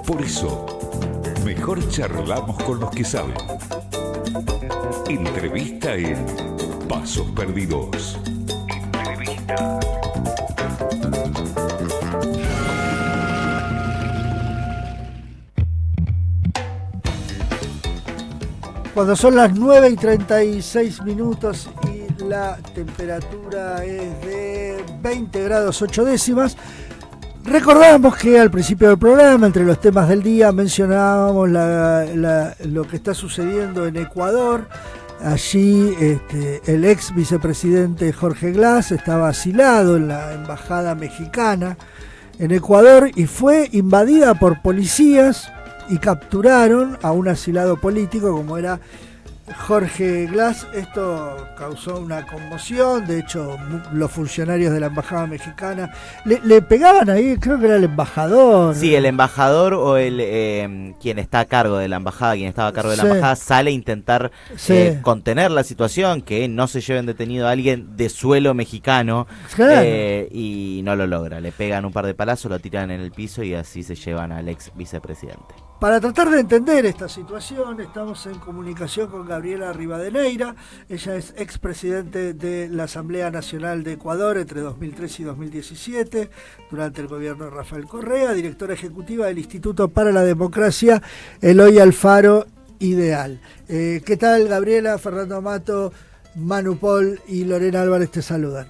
Por eso, mejor charlamos con los que saben. Entrevista en Pasos Perdidos. Entrevista. Cuando son las 9:36 y la temperatura es de 20 grados 8 décimas, recordamos que al principio del programa, entre los temas del día, mencionábamos lo que está sucediendo en Ecuador. Allí el ex vicepresidente Jorge Glass estaba asilado en la embajada mexicana en Ecuador y fue invadida por policías y capturaron a un asilado político como era Jorge Glass. Esto causó una conmoción. De hecho, los funcionarios de la embajada mexicana le pegaban ahí, creo que era el embajador. Sí, el embajador o quien está a cargo de la embajada, quien estaba a cargo de la embajada, sale a intentar contener la situación, que no se lleven detenido a alguien de suelo mexicano, claro. Y no lo logra. Le pegan un par de palazos, lo tiran en el piso y así se llevan al ex vicepresidente. Para tratar de entender esta situación, estamos en comunicación con Gabriela Rivadeneira. Ella es expresidente de la Asamblea Nacional de Ecuador entre 2003 y 2017, durante el gobierno de Rafael Correa, directora ejecutiva del Instituto para la Democracia Eloy Alfaro Ideal. ¿Qué tal, Gabriela? Fernando Amato, Manu Paul y Lorena Álvarez te saludan.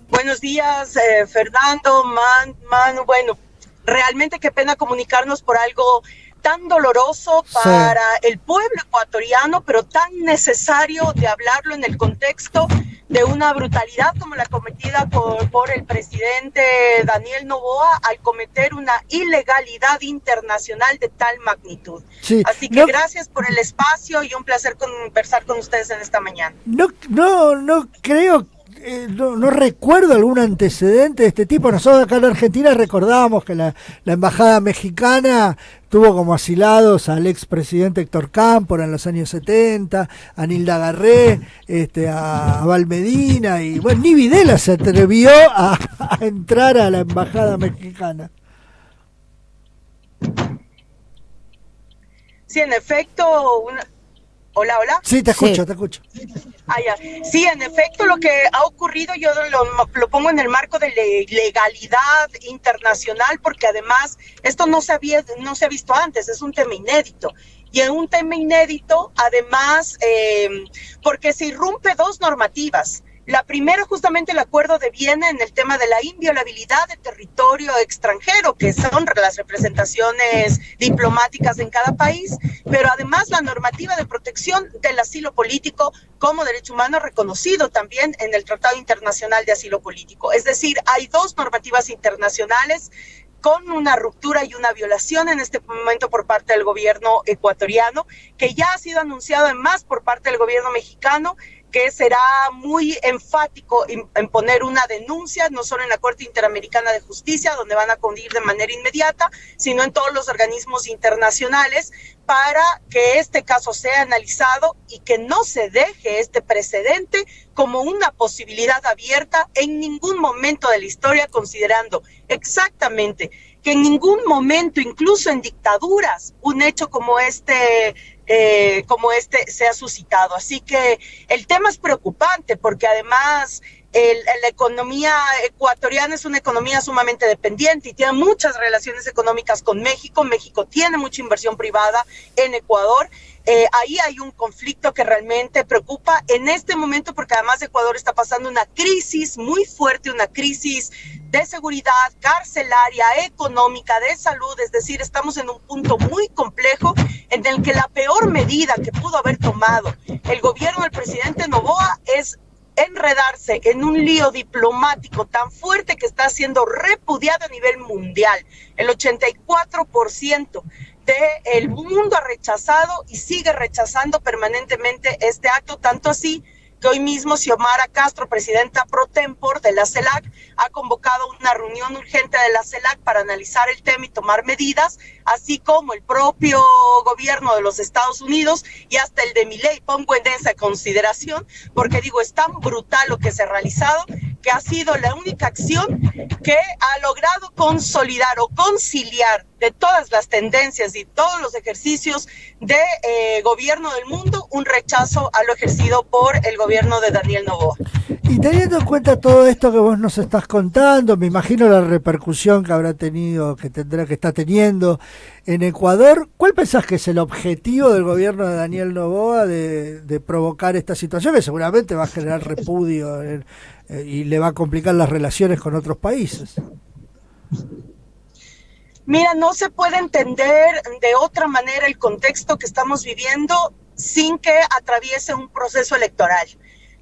Buenos días, Fernando, Manu. Bueno, realmente qué pena comunicarnos por algo tan doloroso para el pueblo ecuatoriano, pero tan necesario de hablarlo en el contexto de una brutalidad como la cometida por el presidente Daniel Noboa al cometer una ilegalidad internacional de tal magnitud. Sí. Así que gracias por el espacio y un placer conversar con ustedes en esta mañana. No creo. No recuerdo algún antecedente de este tipo. Nosotros acá en Argentina recordábamos que la embajada mexicana tuvo como asilados al expresidente Héctor Cámpora en los años 70, a Nilda Garré, a Val Medina, y bueno, ni Videla se atrevió a entrar a la embajada mexicana. Sí, en efecto, Hola. Sí, te escucho. Sí, en efecto, lo que ha ocurrido yo lo pongo en el marco de legalidad internacional, porque además esto no se ha visto antes, es un tema inédito. Y en un tema inédito, además, porque se irrumpe dos normativas. La primera, justamente el acuerdo de Viena en el tema de la inviolabilidad de territorio extranjero, que son las representaciones diplomáticas en cada país, pero además la normativa de protección del asilo político como derecho humano reconocido también en el Tratado Internacional de Asilo Político. Es decir, hay dos normativas internacionales con una ruptura y una violación en este momento por parte del gobierno ecuatoriano, que ya ha sido anunciado en más por parte del gobierno mexicano, que será muy enfático en poner una denuncia, no solo en la Corte Interamericana de Justicia, donde van a acudir de manera inmediata, sino en todos los organismos internacionales, para que este caso sea analizado y que no se deje este precedente como una posibilidad abierta en ningún momento de la historia, considerando exactamente que en ningún momento, incluso en dictaduras, un hecho como este se ha suscitado. Así que el tema es preocupante porque además la economía ecuatoriana es una economía sumamente dependiente y tiene muchas relaciones económicas con México. México tiene mucha inversión privada en Ecuador. Ahí hay un conflicto que realmente preocupa en este momento, porque además Ecuador está pasando una crisis muy fuerte, una crisis de seguridad, carcelaria, económica, de salud. Es decir, estamos en un punto muy complejo en el que la peor medida que pudo haber tomado el gobierno del presidente Noboa es enredarse en un lío diplomático tan fuerte que está siendo repudiado a nivel mundial. El 84% del mundo ha rechazado y sigue rechazando permanentemente este acto, tanto así que hoy mismo Xiomara Castro, presidenta pro tempore de la CELAC, ha convocado una reunión urgente de la CELAC para analizar el tema y tomar medidas, así como el propio gobierno de los Estados Unidos y hasta el de Milei. Pongo en esa consideración porque digo, es tan brutal lo que se ha realizado que ha sido la única acción que ha logrado consolidar o conciliar de todas las tendencias y todos los ejercicios de gobierno del mundo un rechazo a lo ejercido por el gobierno de Daniel Noboa. Y teniendo en cuenta todo esto que vos nos estás contando, me imagino la repercusión que habrá tenido, que está teniendo en Ecuador, ¿cuál pensás que es el objetivo del gobierno de Daniel Noboa de provocar esta situación que seguramente va a generar repudio y le va a complicar las relaciones con otros países? Mira, no se puede entender de otra manera el contexto que estamos viviendo sin que atraviese un proceso electoral.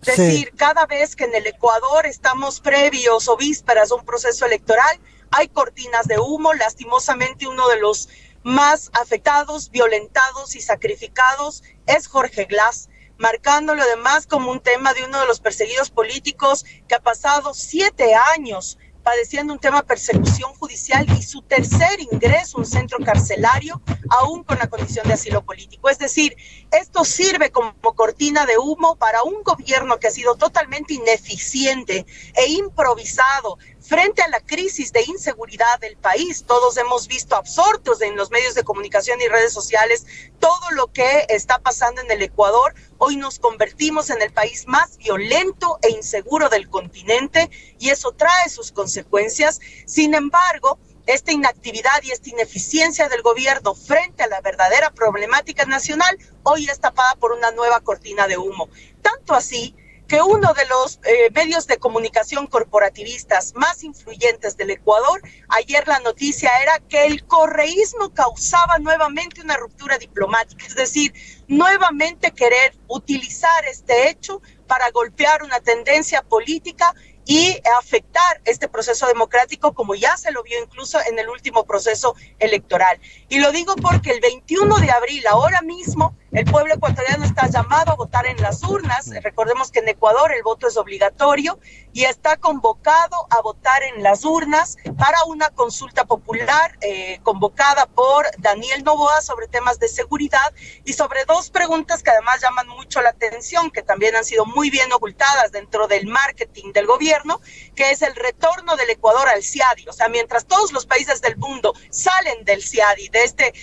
Es decir, cada vez que en el Ecuador estamos previos o vísperas de un proceso electoral, hay cortinas de humo. Lastimosamente, uno de los más afectados, violentados y sacrificados es Jorge Glass, marcándolo además como un tema de uno de los perseguidos políticos que ha pasado 7 años padeciendo un tema de persecución judicial y su tercer ingreso a un centro carcelario, aún con la condición de asilo político. Es decir, esto sirve como cortina de humo para un gobierno que ha sido totalmente ineficiente e improvisado frente a la crisis de inseguridad del país. Todos hemos visto absortos en los medios de comunicación y redes sociales todo lo que está pasando en el Ecuador. Hoy nos convertimos en el país más violento e inseguro del continente y eso trae sus consecuencias. Sin embargo, esta inactividad y esta ineficiencia del gobierno frente a la verdadera problemática nacional hoy es tapada por una nueva cortina de humo. Tanto así que uno de los medios de comunicación corporativistas más influyentes del Ecuador, ayer la noticia era que el correísmo causaba nuevamente una ruptura diplomática, es decir, nuevamente querer utilizar este hecho para golpear una tendencia política y afectar este proceso democrático, como ya se lo vio incluso en el último proceso electoral. Y lo digo porque el 21 de abril, ahora mismo, el pueblo ecuatoriano está llamado a votar en las urnas. Recordemos que en Ecuador el voto es obligatorio y está convocado a votar en las urnas para una consulta popular convocada por Daniel Noboa sobre temas de seguridad y sobre 2 preguntas que además llaman mucho la atención, que también han sido muy bien ocultadas dentro del marketing del gobierno, que es el retorno del Ecuador al CIADI. O sea, mientras todos los países del mundo salen del CIADI, de este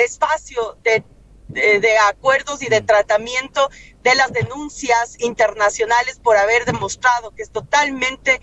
espacio de acuerdos y de tratamiento de las denuncias internacionales por haber demostrado que es totalmente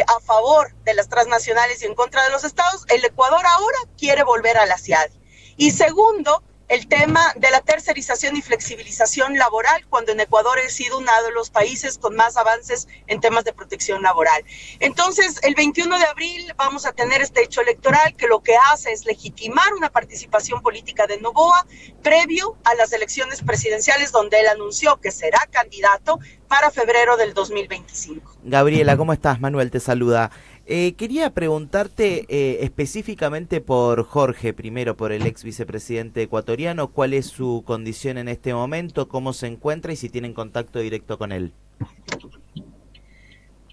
a favor de las transnacionales y en contra de los estados, el Ecuador ahora quiere volver a la CIADI. Y segundo, el tema de la tercerización y flexibilización laboral, cuando en Ecuador ha sido uno de los países con más avances en temas de protección laboral. Entonces, el 21 de abril vamos a tener este hecho electoral que lo que hace es legitimar una participación política de Noboa previo a las elecciones presidenciales, donde él anunció que será candidato para febrero del 2025. Gabriela, ¿cómo estás? Manuel te saluda. Quería preguntarte específicamente por Jorge, primero por el ex vicepresidente ecuatoriano, cuál es su condición en este momento, cómo se encuentra y si tienen contacto directo con él.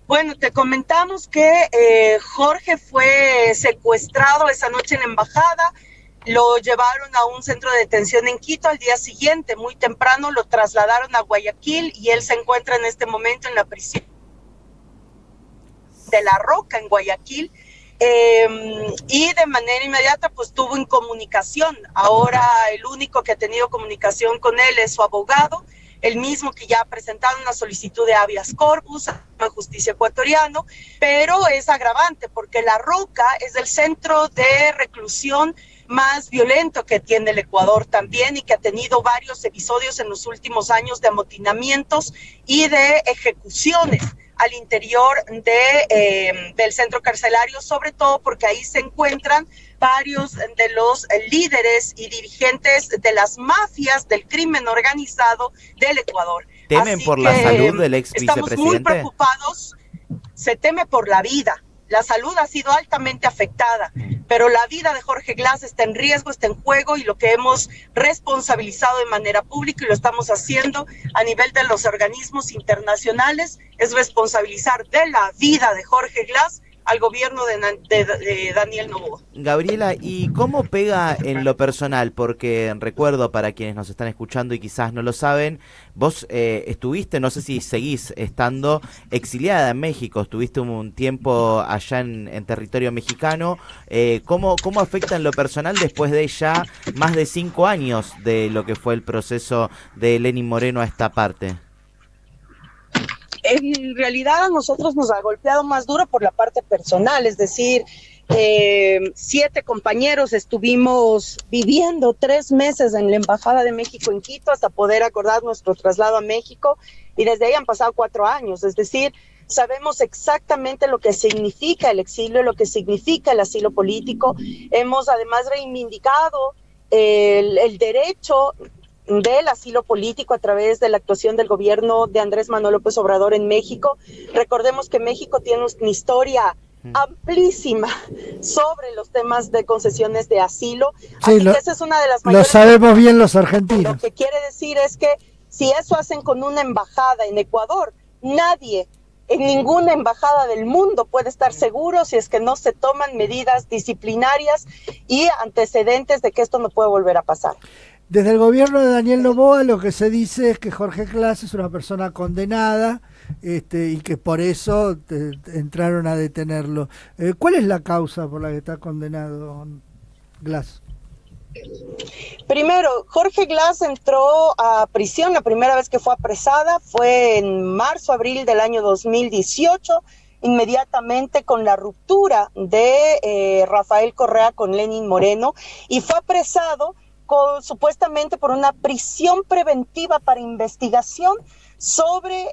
Bueno, te comentamos que Jorge fue secuestrado esa noche en la embajada, lo llevaron a un centro de detención en Quito. Al día siguiente, muy temprano, lo trasladaron a Guayaquil y él se encuentra en este momento en la prisión de La Roca en Guayaquil, y de manera inmediata pues tuvo incomunicación. Ahora el único que ha tenido comunicación con él es su abogado, el mismo que ya ha presentado una solicitud de habeas corpus a la justicia ecuatoriano, pero es agravante porque La Roca es el centro de reclusión más violento que tiene el Ecuador también y que ha tenido varios episodios en los últimos años de amotinamientos y de ejecuciones al interior del centro carcelario, sobre todo porque ahí se encuentran varios de los líderes y dirigentes de las mafias del crimen organizado del Ecuador. ¿Temen por la salud del ex vicepresidente? Estamos muy preocupados, se teme por la vida. La salud ha sido altamente afectada, pero la vida de Jorge Glass está en riesgo, está en juego, y lo que hemos responsabilizado de manera pública y lo estamos haciendo a nivel de los organismos internacionales es responsabilizar de la vida de Jorge Glass al gobierno de Daniel Noboa. Gabriela, ¿y cómo pega en lo personal? Porque recuerdo, para quienes nos están escuchando y quizás no lo saben, vos estuviste, no sé si seguís estando exiliada en México, estuviste un tiempo allá en territorio mexicano. ¿Cómo afecta en lo personal después de ya más de 5 años de lo que fue el proceso de Lenín Moreno a esta parte? En realidad a nosotros nos ha golpeado más duro por la parte personal, es decir, 7 compañeros estuvimos viviendo 3 meses en la Embajada de México en Quito hasta poder acordar nuestro traslado a México, y desde ahí han pasado 4 años, es decir, sabemos exactamente lo que significa el exilio, lo que significa el asilo político. Hemos además reivindicado el derecho del asilo político a través de la actuación del gobierno de Andrés Manuel López Obrador en México. Recordemos que México tiene una historia amplísima sobre los temas de concesiones de asilo. Sí, así que esa es una de las mayores... Lo sabemos bien los argentinos. Lo que quiere decir es que si eso hacen con una embajada en Ecuador, nadie en ninguna embajada del mundo puede estar seguro si es que no se toman medidas disciplinarias y antecedentes de que esto no puede volver a pasar. Desde el gobierno de Daniel Noboa lo que se dice es que Jorge Glass es una persona condenada y que por eso entraron a detenerlo. ¿Cuál es la causa por la que está condenado Glass? Primero, Jorge Glass entró a prisión, la primera vez que fue apresada fue en marzo-abril del año 2018, inmediatamente con la ruptura de Rafael Correa con Lenín Moreno, y fue apresado supuestamente por una prisión preventiva para investigación sobre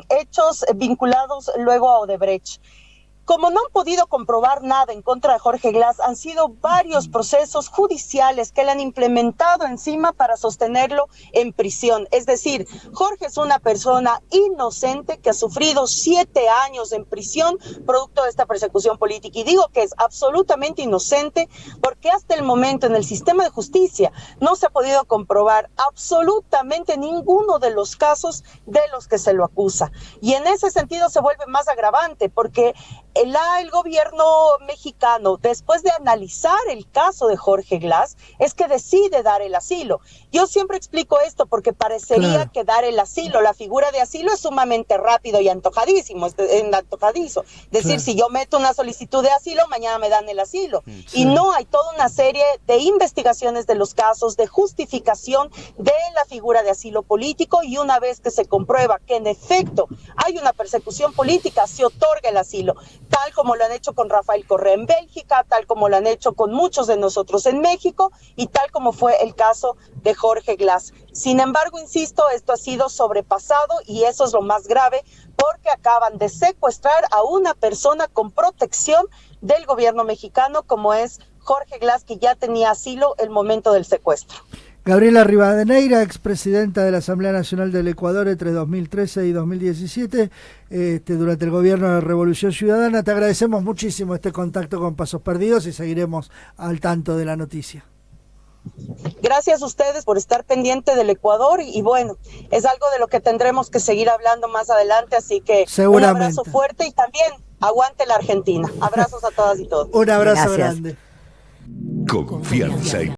hechos vinculados luego a Odebrecht. Como no han podido comprobar nada en contra de Jorge Glass, han sido varios procesos judiciales que le han implementado encima para sostenerlo en prisión. Es decir, Jorge es una persona inocente que ha sufrido 7 años en prisión producto de esta persecución política. Y digo que es absolutamente inocente porque hasta el momento en el sistema de justicia no se ha podido comprobar absolutamente ninguno de los casos de los que se lo acusa. Y en ese sentido se vuelve más agravante porque el gobierno mexicano, después de analizar el caso de Jorge Glass, es que decide dar el asilo. Yo siempre explico esto porque parecería que dar el asilo, la figura de asilo es sumamente rápido y antojadizo. Es decir, si yo meto una solicitud de asilo, mañana me dan el asilo. Sí. Y no, hay toda una serie de investigaciones de los casos, de justificación de la figura de asilo político, y una vez que se comprueba que en efecto hay una persecución política, se otorga el asilo, tal como lo han hecho con Rafael Correa en Bélgica, tal como lo han hecho con muchos de nosotros en México, y tal como fue el caso de Jorge Glass. Sin embargo, insisto, esto ha sido sobrepasado y eso es lo más grave, porque acaban de secuestrar a una persona con protección del gobierno mexicano, como es Jorge Glass, que ya tenía asilo el momento del secuestro. Gabriela Rivadeneira, expresidenta de la Asamblea Nacional del Ecuador entre 2013 y 2017, durante el gobierno de Revolución Ciudadana. Te agradecemos muchísimo este contacto con Pasos Perdidos y seguiremos al tanto de la noticia. Gracias a ustedes por estar pendiente del Ecuador y bueno, es algo de lo que tendremos que seguir hablando más adelante, así que un abrazo fuerte y también aguante la Argentina. Abrazos a todas y todos. Un abrazo grande. Confianza y